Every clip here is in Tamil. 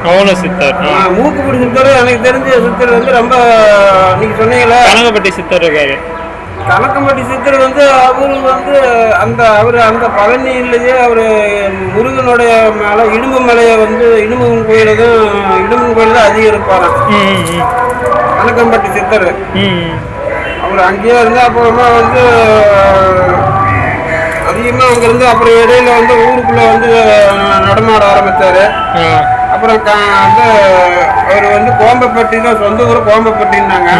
மௌன சித்தர். மூக்குப்பிடி சித்தர் எனக்கு தெரிஞ்ச சித்தர் வந்து ரொம்ப நீங்க சொன்னீங்களா கனகப்பட்டி சித்தர் இருக்காரு. கணக்கம்பட்டி சித்தர் வந்து அவரு வந்து அவரு அந்த பழனியிலேயே அவரு முருகனுடைய மேலே இடும்பு மலையை வந்து இடும்பன் கோயில தான் அதிகம் இருப்பாராம் கணக்கம்பட்டி சித்தர். அவர் அங்கேயே இருந்து அப்புறமா வந்து அதிகமாக அங்கேருந்து அப்புறம் இடையில வந்து ஊருக்குள்ளே வந்து நடமாட ஆரம்பித்தார். அப்புறம் வந்து அவர் வந்து கோம்பப்பட்டி தான் சொந்த ஊர் கோம்பப்பட்டின்னாங்க.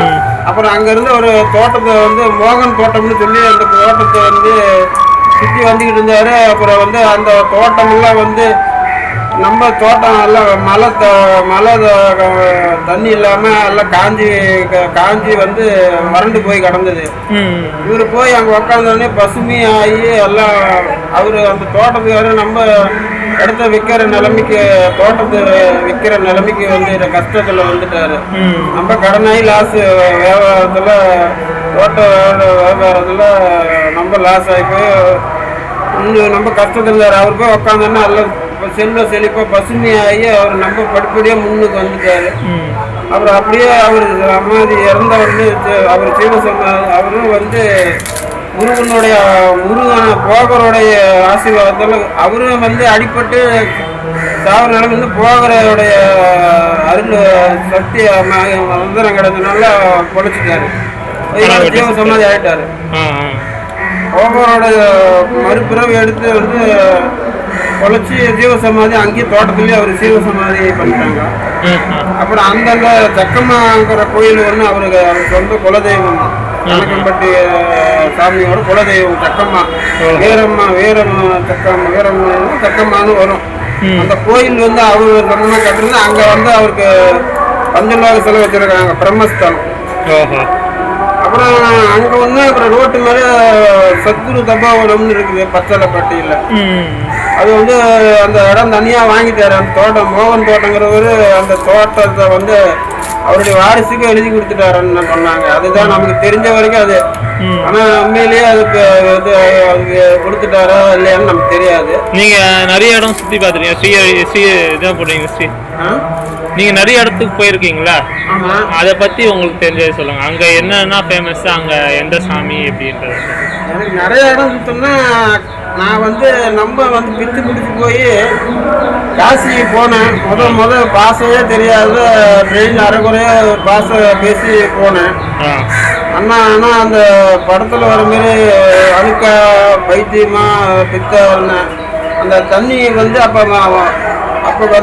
அப்புறம் அங்கேருந்து ஒரு தோட்டத்தை வந்து மோகன் தோட்டம்னு சொல்லி அந்த தோட்டத்தை வந்து சுற்றி வந்துக்கிட்டு இருந்தார். அப்புறம் வந்து அந்த தோட்டமெல்லாம் வந்து நம்ம தோட்டம் எல்லாம் மழை தண்ணி இல்லாமல் எல்லாம் காஞ்சி வந்து வறண்டு போய் கிடந்தது. இவர் போய் அங்கே உக்காந்தோடனே பசுமையாகி எல்லாம் அவர் அந்த தோட்டத்துக்கார நம்ம இடத்த விற்கிற நிலைமைக்கு தோட்டத்தை விற்கிற நிலைமைக்கு வந்து கஷ்டத்தில் வந்துட்டாரு. நம்ம கடனாகி லாஸ் வியாபாரத்தில் தோட்ட வியாபாரத்தில் நம்ம லாஸ் ஆகி போய் ரொம்ப கஷ்டத்தில் இருந்தார். அவர் போய் உக்காந்தோன்னா எல்லாம் செழிப்பா பசுமையாகி அவர் நம்ம படிப்படியாக முன்னுக்கு வந்துட்டாரு. அப்புறம் அப்படியே அவர் சமாதி இறந்த உடனே அவர் ஜீவசமாதி அவரும் வந்து முருகன் போகருடைய ஆசீர்வாதத்தில் அவரும் வந்து அடிப்பட்டு சாவர நிலம் வந்து போகரோடைய அருள் சக்தி மந்திரம் கிடைச்சதுனால பொழைச்சிட்டாரு. ஜீவசமாதி ஆயிட்டாரு. போகரோட மறுபிறவை எடுத்து வந்து பொழைச்சி ஜீவசமாதி அங்கேயே தோட்டத்துலேயே அவர் ஜீவசமாதி பண்ணிட்டாங்க. அப்புறம் அந்தந்த சக்கம்மாங்கிற கோயில் ஒன்று அவருக்கு அவர் சொந்த குலதெய்வம் கணக்கம்பட்டி சாமியோட குலதெய்வம் சக்கம்மா வீரம்மா சக்கம்மான்னு வரும். அந்த கோயில் வந்து அவர் சொன்ன கட்டுறது அங்கே வந்து அவருக்கு பஞ்சலோக செலவு வச்சிருக்காங்க பிரம்மஸ்தலம். அப்புறம் அங்கே வந்து அப்புறம் ரோட்டு மேலே சத்குரு தபோவனம்னு இருக்குது பச்சளைப்பட்டியில். அது வந்து அந்த இடம் தனியாக வாங்கிட்டாரு. அந்த தோட்டம் மோகன் தோட்டங்கிறவர் அந்த தோட்டத்தை வந்து அவருடைய வாரிசுக்கு எழுதி கொடுத்துட்டாருன்னு சொன்னாங்க. அதுதான் நமக்கு தெரிஞ்ச வரைக்கும் அது. ஆனால் உண்மையிலேயே அதுக்கு கொடுத்துட்டாரா இல்லையான்னு நமக்கு தெரியாது. நீங்கள் நிறைய இடம் சுற்றி பார்த்துருக்கீங்க. இதான் போடுறீங்க ஸ்ரீ நீங்கள் நிறைய இடத்துக்கு போயிருக்கீங்களா? அதை பற்றி உங்களுக்கு தெரிஞ்சது சொல்லுங்கள். அங்கே என்னென்னா ஃபேமஸ், அங்கே எந்த சாமி அப்படின்றது. எனக்கு நிறைய இடம் சுற்றோம்னா நான் வந்து நம்ம வந்து பித்து பிடிச்சி போய் காசி போனேன். முதல் பாசையே தெரியாத ட்ரெயின் அரைக்குறையாக பாசை பேசி போனேன். ஆனால் அந்த படத்தில் வர மாரி அழுக்கா பைத்தியமாக பித்த அந்த தண்ணி வந்து அப்போ வந்து